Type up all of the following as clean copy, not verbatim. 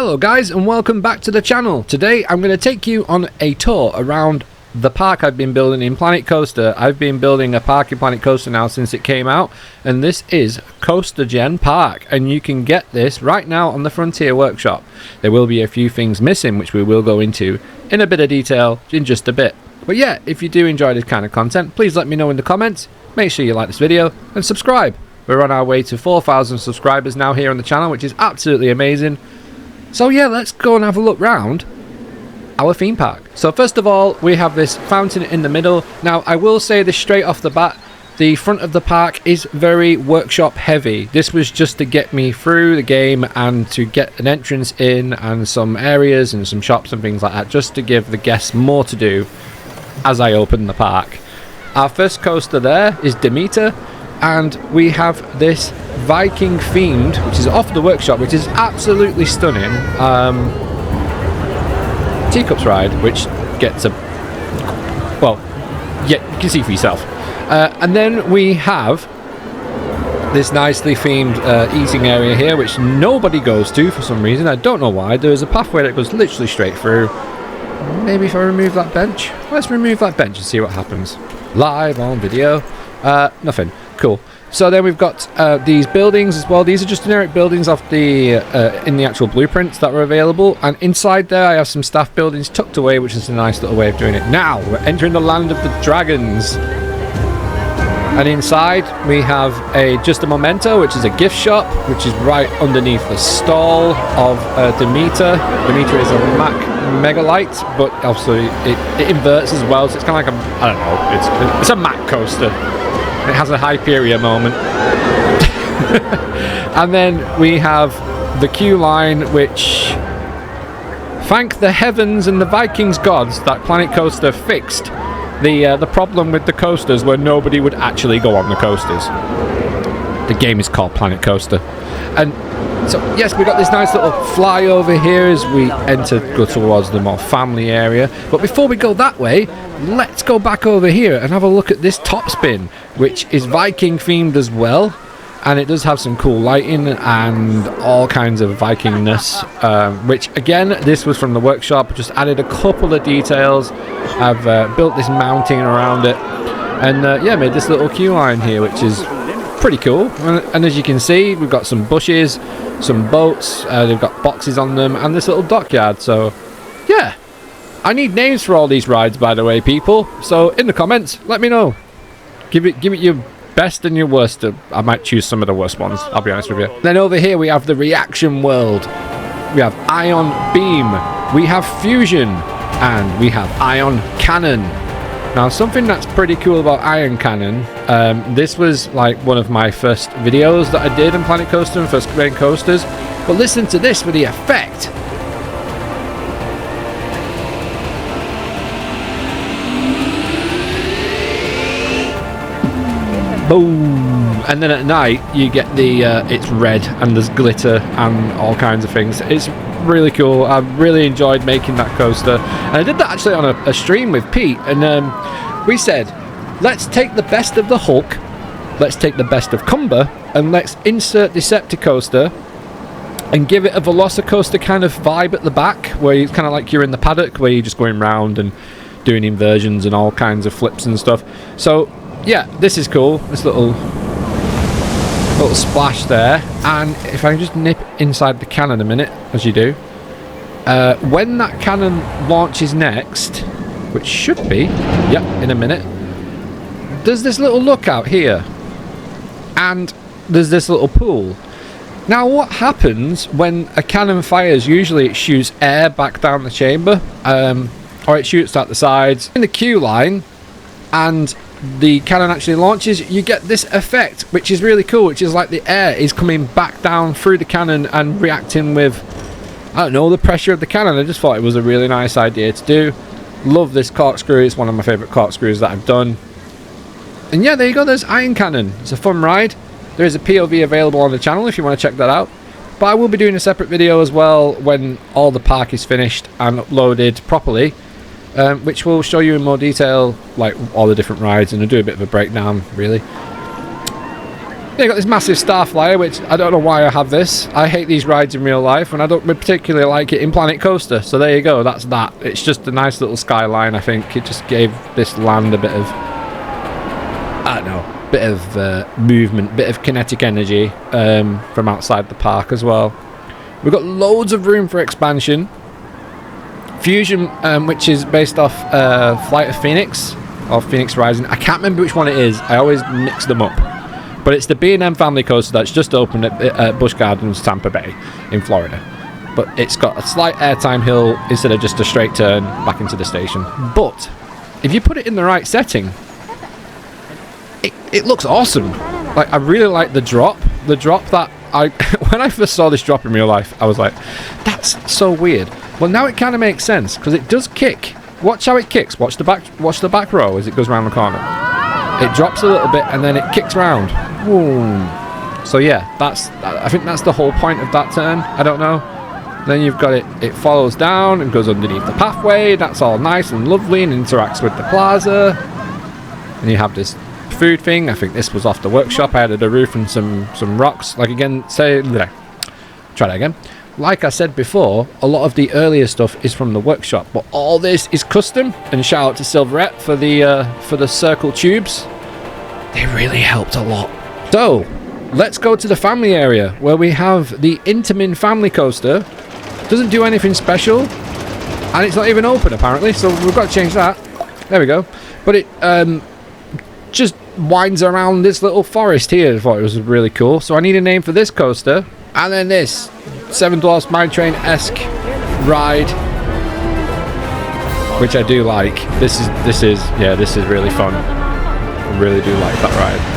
Hello guys and welcome back to the channel. Today I'm going to take you on a tour around the park I've been building in Planet Coaster. I've been building a park in Planet Coaster now since it came out, and this is CoasterGen Park, and you can get this right now on the Frontier Workshop. There will be a few things missing which we will go into in a bit of detail in just a bit. But yeah, if you do enjoy this kind of content, please let me know in the comments. Make sure you like this video and subscribe. We're on our way to 4,000 subscribers now here on the channel, which is absolutely amazing. So yeah, let's go and have a look round our theme park. So first of all, we have this fountain in the middle. Now I will say this straight off the bat, the front of the park is very workshop heavy. This was just to get me through the game and to get an entrance in and some areas and some shops and things like that, just to give the guests more to do as I open the park. Our first coaster there is Demeter, and we have this Viking themed, which is off the workshop, which is absolutely stunning. Teacups ride, which gets a, well, yeah, you can see for yourself. And then we have this nicely themed eating area here, which nobody goes to for some reason. I don't know why. There's a pathway that goes literally straight through. Maybe if I remove that bench. Let's remove that bench and see what happens. Live on video. Nothing. Cool. So then we've got these buildings as well. These are just generic buildings off the in the actual blueprints that were available. And inside there I have some staff buildings tucked away, which is a nice little way of doing it. Now we're entering the land of the dragons. And inside we have just a memento, which is a gift shop, which is right underneath the stall of Demeter. Demeter is a Mac Megalite, but also it inverts as well, so it's kind of like a, I don't know, it's a Mac coaster. It has a Hyperia moment. And then we have the queue line, which, thank the heavens and the Vikings gods that Planet Coaster fixed the problem with the coasters where nobody would actually go on the coasters. The game is called Planet Coaster. And so yes, we got this nice little flyover here as we go towards the more family area. But before we go that way, let's go back over here and have a look at this top spin, which is Viking themed as well. And it does have some cool lighting and all kinds of Vikingness, which again, this was from the workshop. Just added a couple of details. I've built this mounting around it, and yeah, made this little queue line here, which is pretty cool. And as you can see, we've got some bushes, some boats, they've got boxes on them, and this little dockyard. So yeah, I need names for all these rides, by the way, people. So in the comments, let me know. Give it your best and your worst. I might choose some of the worst ones, I'll be honest with you. Then over here we have the reaction world. We have ion beam, we have fusion, and we have ion cannon. Now something that's pretty cool about ion cannon, this was like one of my first videos that I did in Planet Coaster and first main coasters, but listen to this for the effect. Boom! And then at night you get the it's red and there's glitter and all kinds of things. It's really cool. I really enjoyed making that coaster, and I did that actually on a stream with Pete, and we said, let's take the best of the Hulk, let's take the best of Cumber, and let's insert Decepticoaster and give it a Velocicoaster kind of vibe at the back, where it's kind of like you're in the paddock, where you're just going round and doing inversions and all kinds of flips and stuff. So yeah, this is cool, this little splash there. And if I just nip inside the cannon a minute, as you do, when that cannon launches next, which should be, yep, in a minute, there's this little lookout here, and there's this little pool. Now what happens when a cannon fires? Usually it shoots air back down the chamber, or it shoots out the sides. In the queue line, and the cannon actually launches, you get this effect, which is really cool, which is like the air is coming back down through the cannon and reacting with, I don't know, the pressure of the cannon. I just thought it was a really nice idea to do. Love this corkscrew, it's one of my favourite corkscrews that I've done. And yeah, there you go, there's Iron Cannon. It's a fun ride. There is a POV available on the channel if you want to check that out. But I will be doing a separate video as well when all the park is finished and uploaded properly, which will show you in more detail like all the different rides, and I'll do a bit of a breakdown really. You got this massive Star Flyer, which I don't know why I have this. I hate these rides in real life, and I don't particularly like it in Planet Coaster. So there you go, that's that. It's just a nice little skyline, I think. It just gave this land a bit of, I don't know, bit of movement, bit of kinetic energy from outside the park as well. We've got loads of room for expansion. Fusion, which is based off Flight of Phoenix, or Phoenix Rising. I can't remember which one it is. I always mix them up. But it's the B&M family coaster that's just opened at Busch Gardens, Tampa Bay, in Florida. But it's got a slight airtime hill instead of just a straight turn back into the station. But if you put it in the right setting, it looks awesome. Like, I really like the drop. The drop that when I first saw this drop in real life, I was like, that's so weird. Well, now it kind of makes sense because it does kick. Watch how it kicks. Watch the back row as it goes around the corner. It drops a little bit and then it kicks round. Boom. So yeah, I think that's the whole point of that turn. I don't know. Then you've got it follows down and goes underneath the pathway. That's all nice and lovely and interacts with the plaza. And you have this food thing. I think this was off the workshop. I added a roof and some rocks. Like again, try that again. Like I said before, a lot of the earlier stuff is from the workshop, but all this is custom. And shout out to Silverette for the circle tubes. They really helped a lot. So let's go to the family area where we have the Intamin family coaster. Doesn't do anything special, and it's not even open apparently. So we've got to change that. There we go. But it just winds around this little forest here. I thought it was really cool. So I need a name for this coaster. And then this Seven Dwarfs Mine Train-esque ride, which I do like. This is really fun. I really do like that ride.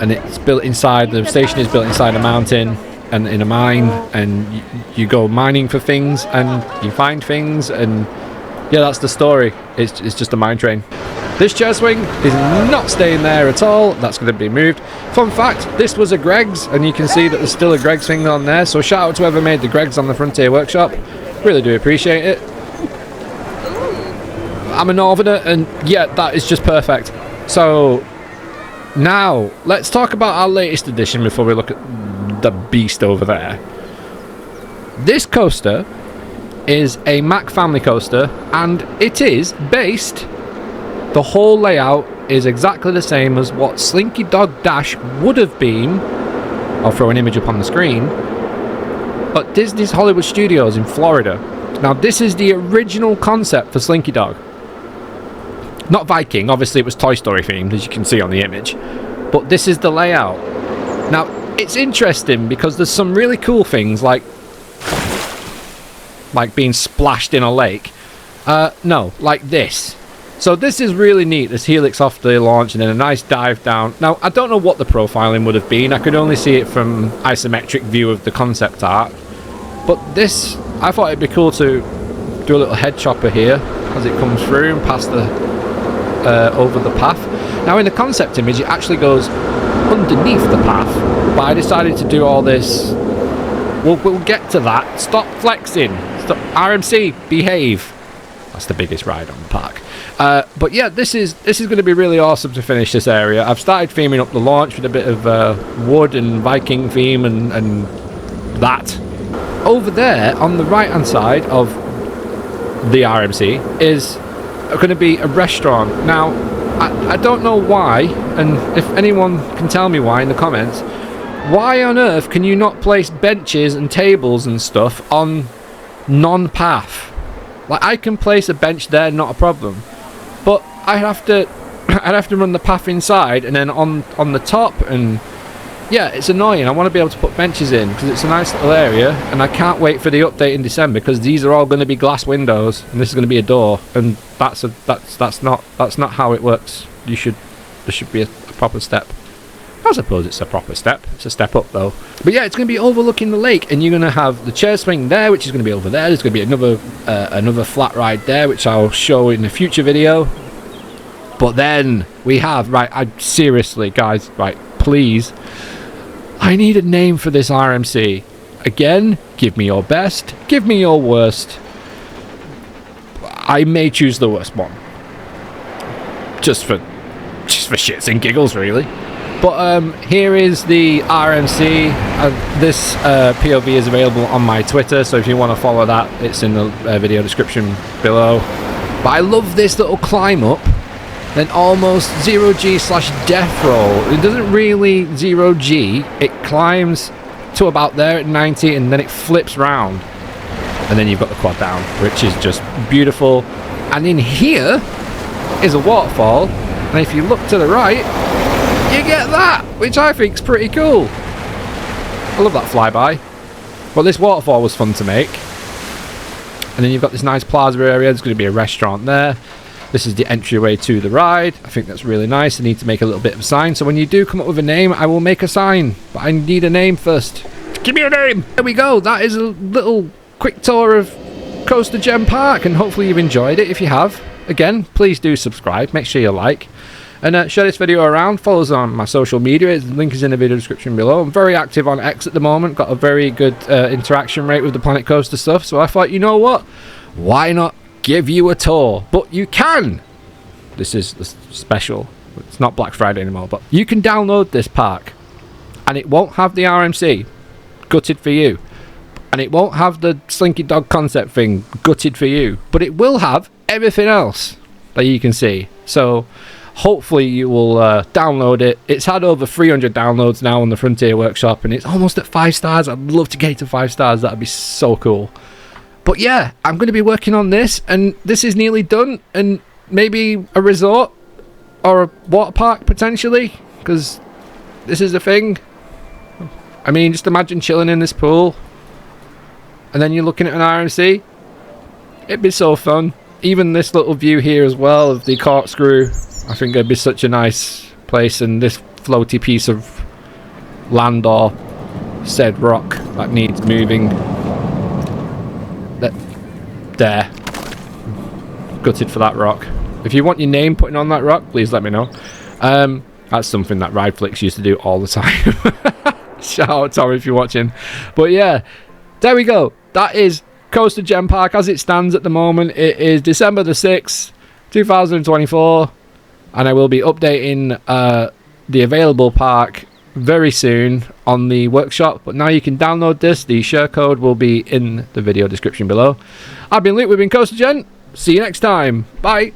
And it's built inside, the station is built inside a mountain and in a mine, and you go mining for things and you find things, and yeah, that's the story. It's just a mine train. This chair swing is not staying there at all. That's going to be moved. Fun fact, this was a Greg's, and you can see that there's still a Greg's thing on there. So shout out to whoever made the Greg's on the Frontier Workshop. Really do appreciate it. I'm a northerner, and yeah, that is just perfect. So now let's talk about our latest edition before we look at the beast over there. This coaster is a Mack family coaster, and it is based... The whole layout is exactly the same as what Slinky Dog Dash would have been. I'll throw an image up on the screen. But Disney's Hollywood Studios in Florida. Now this is the original concept for Slinky Dog. Not Viking, obviously it was Toy Story themed, as you can see on the image. But this is the layout. Now it's interesting because there's some really cool things like being splashed in a lake. No, like this. So this is really neat, this helix off the launch and then a nice dive down. Now, I don't know what the profiling would have been. I could only see it from isometric view of the concept art. But this, I thought it'd be cool to do a little head chopper here as it comes through and past the over the path. Now, in the concept image, it actually goes underneath the path. But I decided to do all this. We'll get to that. Stop flexing. Stop. RMC, behave. That's the biggest ride on the park. But yeah, this is going to be really awesome to finish this area. I've started theming up the launch with a bit of wood and Viking theme and that. Over there, on the right-hand side of the RMC, is going to be a restaurant. Now, I don't know why, and if anyone can tell me why in the comments, why on earth can you not place benches and tables and stuff on non-path? Like, I can place a bench there, not a problem. But I'd have to run the path inside and then on the top, and yeah, it's annoying. I want to be able to put benches in because it's a nice little area, and I can't wait for the update in December because these are all going to be glass windows and this is going to be a door, and that's not how it works. There should be a proper step. I suppose it's a proper step. It's a step up though. But yeah, it's going to be overlooking the lake, and you're going to have the chair swing there, which is going to be over there. There's going to be another flat ride there, which I'll show in a future video. But then we have, seriously guys, please, I need a name for this RMC. Again, give me your best, give me your worst. I may choose the worst one. Just for shits and giggles, really. But here is the RMC. This POV is available on my Twitter, so if you want to follow that, it's in the video description below. But I love this little climb up, then almost 0G/death roll. It doesn't really 0G, it climbs to about there at 90 and then it flips round. And then you've got the quad down, which is just beautiful. And in here is a waterfall, and if you look to the right, you get that, which I think is pretty cool. I love that flyby. Well, this waterfall was fun to make. And then you've got this nice plaza area. There's going to be a restaurant there. This is the entryway to the ride. I think that's really nice. I need to make a little bit of a sign. So when you do come up with a name, I will make a sign. But I need a name first. Give me a name! There we go. That is a little quick tour of CoasterGen Park. And hopefully you've enjoyed it. If you have, again, please do subscribe. Make sure you like. And share this video around. Follow us on my social media. The link is in the video description below. I'm very active on X at the moment. Got a very good interaction rate with the Planet Coaster stuff. So I thought, you know what? Why not give you a tour? But you can. This is special. It's not Black Friday anymore. But you can download this park. And it won't have the RMC. Gutted for you. And it won't have the Slinky Dog concept thing. Gutted for you. But it will have everything else that you can see. So hopefully you will download it. It's had over 300 downloads now on the Frontier Workshop, and it's almost at 5 stars. I'd love to get it to 5 stars. That'd be so cool. But yeah, I'm going to be working on this, and this is nearly done, and maybe a resort or a water park potentially, because this is the thing. I mean, just imagine chilling in this pool, and then you're looking at an RMC. It'd be so fun. Even this little view here as well of the corkscrew, I think it'd be such a nice place, and this floaty piece of land or said rock that needs moving. There. Gutted for that rock. If you want your name putting on that rock, please let me know. That's something that Rideflix used to do all the time. Shout out Tom if you're watching. But yeah, there we go. That is CoasterGen Park as it stands at the moment. It is December the 6th, 2024. And I will be updating the available park very soon on the workshop. But now you can download this. The share code will be in the video description below. I've been Luke. We've been CoasterGen. See you next time. Bye.